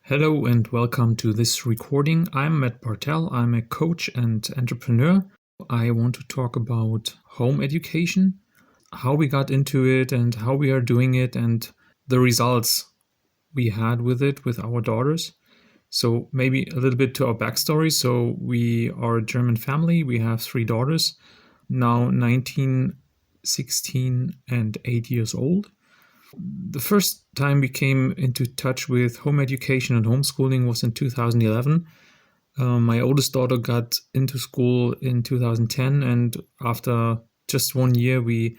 Hello and welcome to this recording. I'm Matt Bartel. I'm a coach and entrepreneur. I want to talk about home education, how we got into it and how we are doing it and the results we had with it with our daughters. So maybe a little bit to our backstory. So we are a German family. We have three daughters, now 19, 16, and 8 years old. The first time we came into touch with home education and homeschooling was in 2011. My oldest daughter got into school in 2010, and after just 1 year, we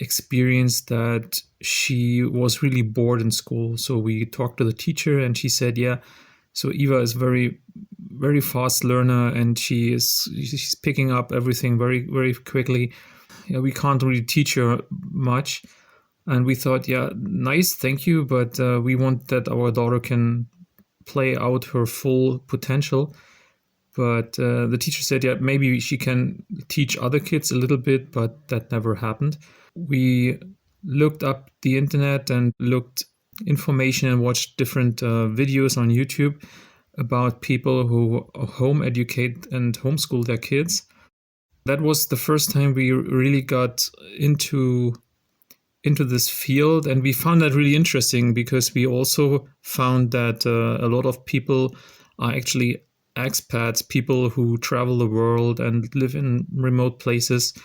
experienced that she was really bored in school. So we talked to the teacher, and she said, "Yeah, so Eva is very fast learner, and she's picking up everything very quickly. Yeah, we can't really teach her much." And we thought, yeah, nice, thank you, but we want that our daughter can play out her full potential. But the teacher said, yeah, maybe she can teach other kids a little bit, but that never happened. We looked up the internet and looked information and watched different videos on YouTube about people who home educate and homeschool their kids. That was the first time we really got into this field, and we found that really interesting because we also found that a lot of people are actually expats, people who travel the world and live in remote places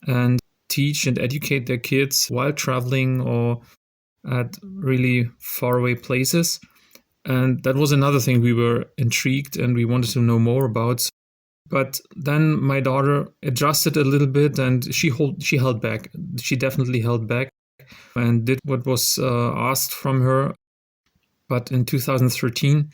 and teach and educate their kids while traveling or at really faraway places. And that was another thing we were intrigued and we wanted to know more about. But then my daughter adjusted a little bit and she held back. She definitely held back and did what was asked from her. But in 2013,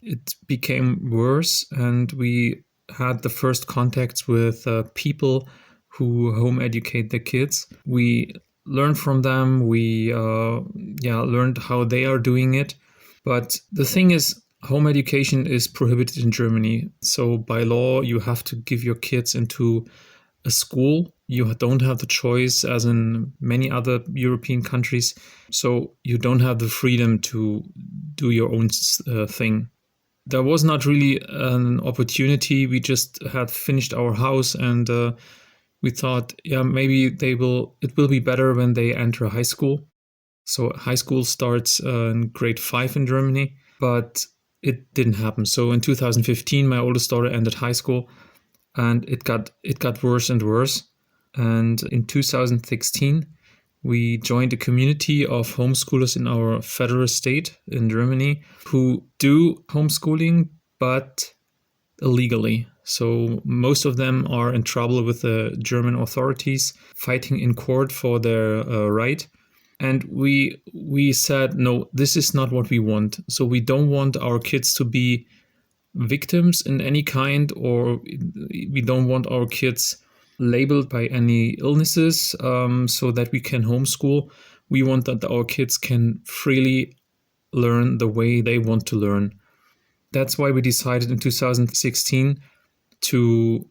it became worse, and we had the first contacts with people who home educate the kids. We learned from them. We learned how they are doing it. But the thing is, home education is prohibited in Germany. So by law, you have to give your kids into a school. You don't have the choice as in many other European countries. So you don't have the freedom to do your own thing. There was not really an opportunity. We just had finished our house and we thought, yeah, maybe it will be better when they enter high school. So high school starts in grade 5 in Germany, but it didn't happen. So in 2015, my oldest daughter entered high school and it got worse and worse. And in 2016, we joined a community of homeschoolers in our federal state in Germany who do homeschooling, but illegally. So most of them are in trouble with the German authorities, fighting in court for their right. And we said, no, this is not what we want. So we don't want our kids to be victims in any kind, or we don't want our kids labeled by any illnesses so that we can homeschool. We want that our kids can freely learn the way they want to learn. That's why we decided in 2016 to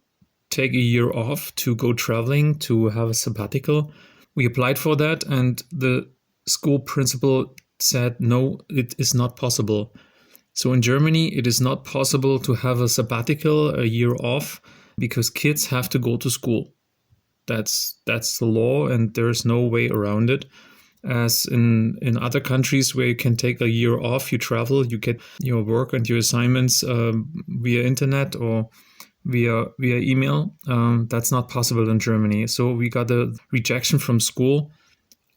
take a year off, to go traveling, to have a sabbatical. We applied for that and the school principal said, no, it is not possible. So in Germany, it is not possible to have a sabbatical, a year off, because kids have to go to school. That's the law, and there's no way around it. As in other countries where you can take a year off, you travel, you get your work and your assignments via internet or via email. That's not possible in Germany. So we got a rejection from school,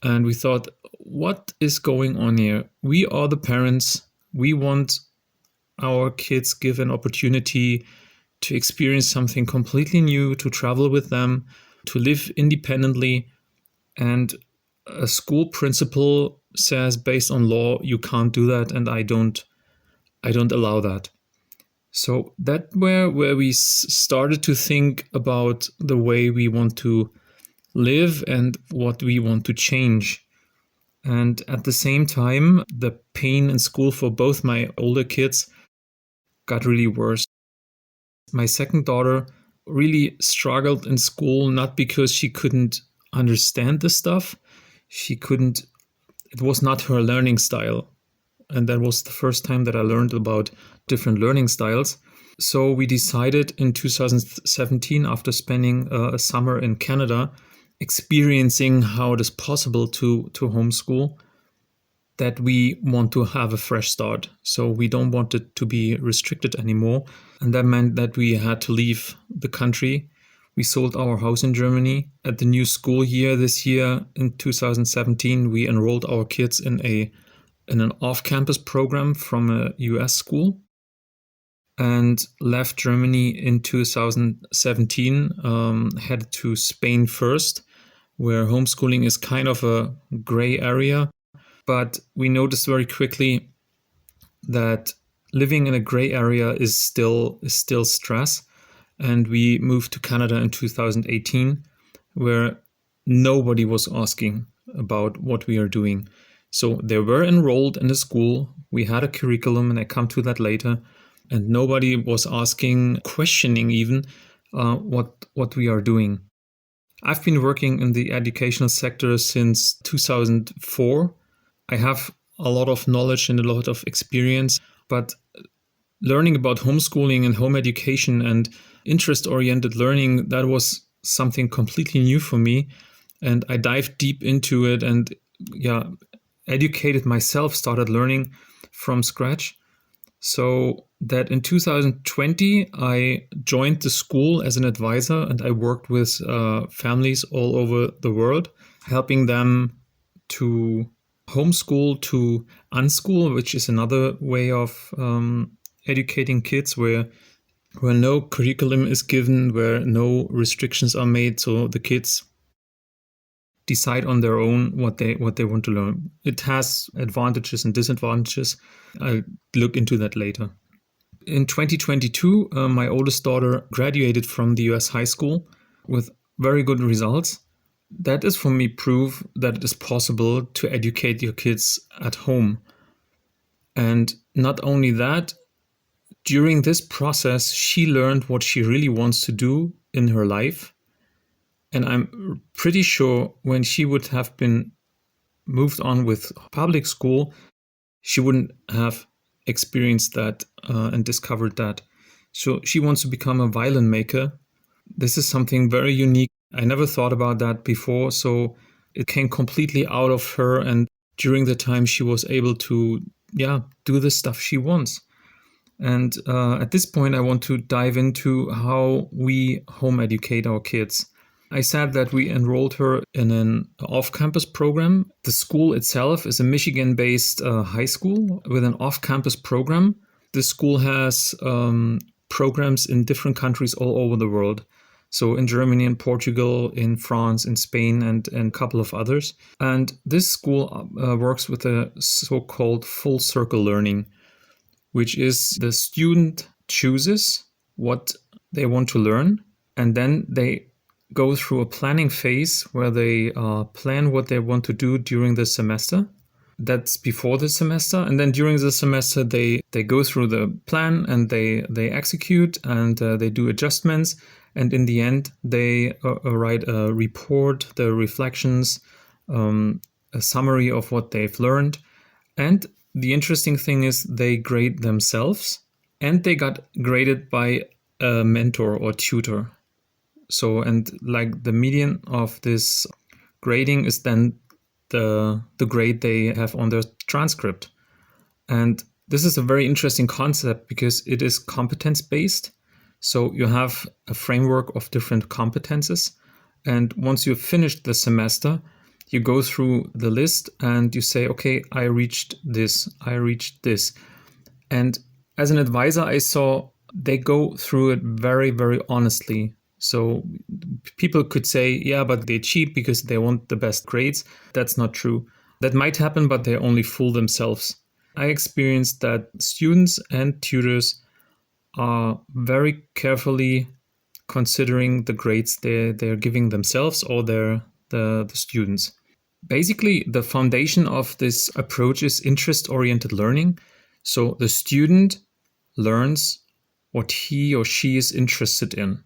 and we thought, what is going on here? We are the parents. We want our kids give an opportunity to experience something completely new, to travel with them, to live independently. And a school principal says, based on law, you can't do that, and I don't allow that. So that's where we started to think about the way we want to live and what we want to change. And at the same time, the pain in school for both my older kids got really worse. My second daughter really struggled in school, not because she couldn't understand the stuff. It was not her learning style. and that was the first time that I learned about different learning styles. So we decided in 2017, after spending a summer in Canada, experiencing how it is possible to homeschool, that we want to have a fresh start. So we don't want it to be restricted anymore. And that meant that we had to leave the country. We sold our house in Germany. At the new school year this year, in 2017, we enrolled our kids in an off-campus program from a US school, and left Germany in 2017, headed to Spain first, where homeschooling is kind of a gray area. But we noticed very quickly that living in a gray area is still stress. And we moved to Canada in 2018, where nobody was asking about what we are doing. So they were enrolled in the school. We had a curriculum, and I come to that later. And nobody was asking, questioning even what we are doing. I've been working in the educational sector since 2004. I have a lot of knowledge and a lot of experience, but learning about homeschooling and home education and interest-oriented learning, that was something completely new for me. And I dived deep into it and educated myself, started learning from scratch. So that in 2020, I joined the school as an advisor, and I worked with families all over the world, helping them to homeschool, to unschool, which is another way of educating kids where no curriculum is given, where no restrictions are made, so the kids decide on their own what they want to learn. It has advantages and disadvantages. I'll look into that later. In 2022, my oldest daughter graduated from the US high school with very good results. That is for me proof that it is possible to educate your kids at home. And not only that, during this process, she learned what she really wants to do in her life. And I'm pretty sure when she would have been moved on with public school, she wouldn't have experienced that and discovered that. So she wants to become a violin maker. This is something very unique. I never thought about that before. So it came completely out of her. And during the time, she was able to, do the stuff she wants. And at this point, I want to dive into how we home educate our kids. I said that we enrolled her in an off-campus program. The school itself is a Michigan-based high school with an off-campus program. The school has programs in different countries all over the world. So in Germany, in Portugal, in France, in Spain, and a couple of others. And this school works with a so-called full circle learning, which is the student chooses what they want to learn, and then they go through a planning phase where they plan what they want to do during the semester. That's before the semester. And then during the semester, they go through the plan and they execute and they do adjustments. And in the end, they write a report, the reflections, a summary of what they've learned. And the interesting thing is they grade themselves, and they got graded by a mentor or tutor. So, and like the median of this grading is then the grade they have on their transcript. And this is a very interesting concept because it is competence-based. So you have a framework of different competences. And once you've finished the semester, you go through the list and you say, okay, I reached this. And as an advisor, I saw they go through it very, very honestly. So people could say, yeah, but they cheat because they want the best grades. That's not true. That might happen, but they only fool themselves. I experienced that students and tutors are very carefully considering the grades they're giving themselves or the students. Basically, the foundation of this approach is interest-oriented learning. So the student learns what he or she is interested in.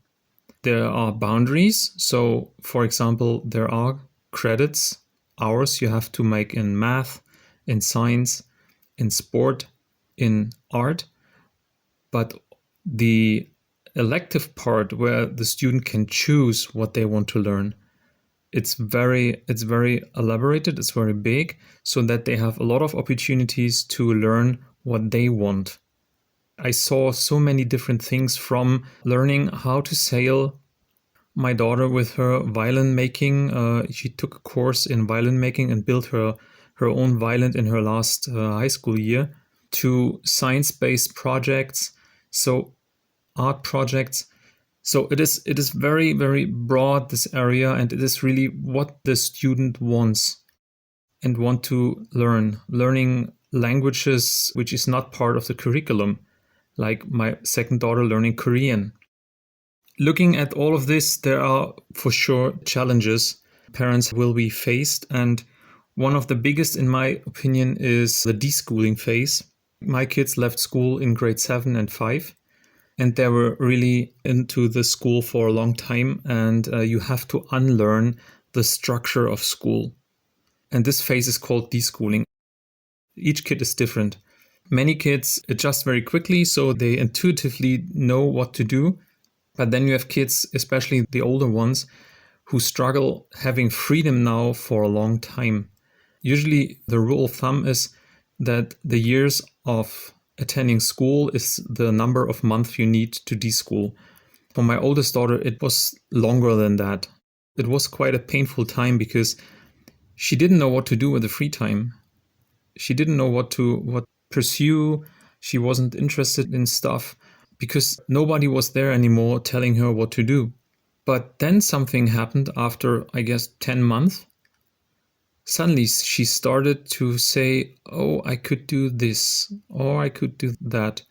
There are boundaries. So, for example, there are credits, hours you have to make in math, in science, in sport, in art, but the elective part where the student can choose what they want to learn, it's very elaborated, it's very big, so that they have a lot of opportunities to learn what they want. I saw so many different things, from learning how to sail. My daughter, with her violin making, she took a course in violin making and built her own violin in her last high school year, to science-based projects, so art projects. So it is very, very broad, this area, and it is really what the student wants and want to learn. Learning languages, which is not part of the curriculum, like my second daughter learning Korean. Looking at all of this, there are for sure challenges parents will be faced, and one of the biggest, in my opinion, is the deschooling phase. My kids left school in grade 7 and 5, and they were really into the school for a long time, and you have to unlearn the structure of school. And this phase is called deschooling. Each kid is different. Many kids adjust very quickly, so they intuitively know what to do. But then you have kids, especially the older ones, who struggle having freedom now for a long time. Usually the rule of thumb is that the years of attending school is the number of months you need to deschool. For my oldest daughter, it was longer than that. It was quite a painful time because she didn't know what to do with the free time. She didn't know what pursue. She wasn't interested in stuff because nobody was there anymore telling her what to do. But then something happened after, I guess, 10 months. Suddenly she started to say, oh, I could do this, or I could do that.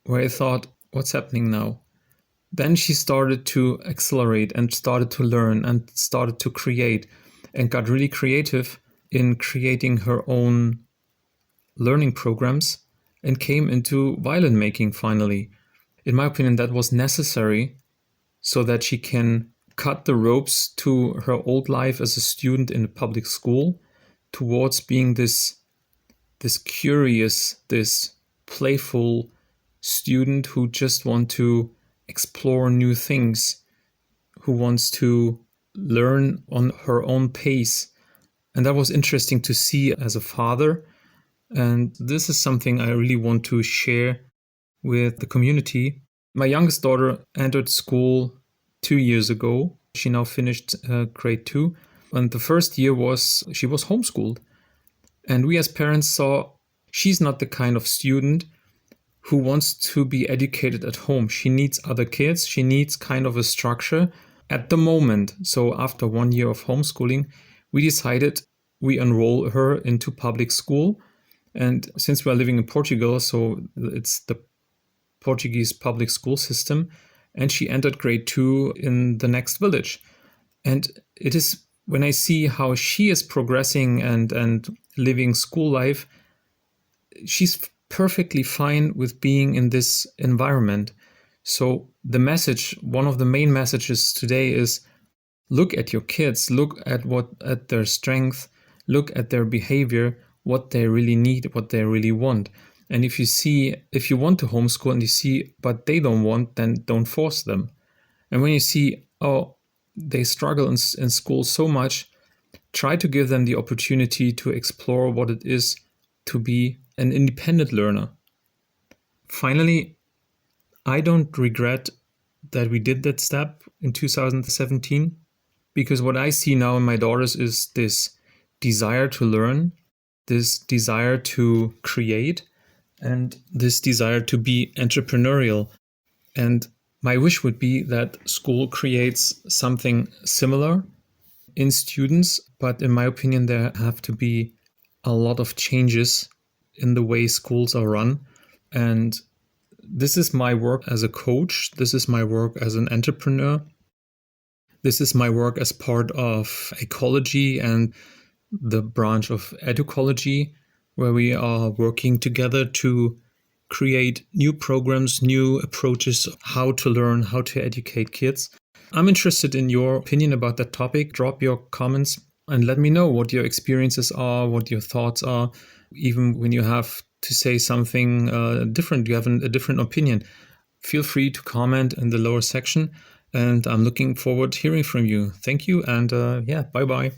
Where I thought, what's happening now? Then she started to accelerate and started to learn and started to create and got really creative in creating her own learning programs and came into violin making finally. In my opinion, that was necessary so that she can cut the ropes to her old life as a student in a public school towards being this curious, this playful student who just wants to explore new things, who wants to learn on her own pace. And that was interesting to see as a father. And this is something I really want to share with the community. My youngest daughter entered school 2 years ago. She now finished grade 2. And the first year she was homeschooled. And we as parents saw she's not the kind of student who wants to be educated at home. She needs other kids. She needs kind of a structure at the moment. So after 1 year of homeschooling, we decided we enroll her into public school. And since we're living in Portugal, so it's the Portuguese public school system, and she entered grade 2 in the next village. And it is when I see how she is progressing and living school life, she's perfectly fine with being in this environment. So the message, one of the main messages today is, look at your kids, look at their strength, look at their behavior, what they really need, what they really want. And if you want to homeschool and you see, but they don't want, then don't force them. And when you see, oh, they struggle in school so much, try to give them the opportunity to explore what it is to be an independent learner. Finally, I don't regret that we did that step in 2017, because what I see now in my daughters is this desire to learn, this desire to create, and this desire to be entrepreneurial. And my wish would be that school creates something similar in students, but in my opinion, there have to be a lot of changes in the way schools are run. And this is my work as a coach. This is my work as an entrepreneur. This is my work as part of ecology and the branch of educology, where we are working together to create new programs, new approaches of how to learn, how to educate kids. I'm interested in your opinion about that topic. Drop your comments and let me know what your experiences are, what your thoughts are. even when you have to say something different, you have a different opinion, feel free to comment in the lower section. And I'm looking forward to hearing from you. Thank you. And yeah, bye-bye.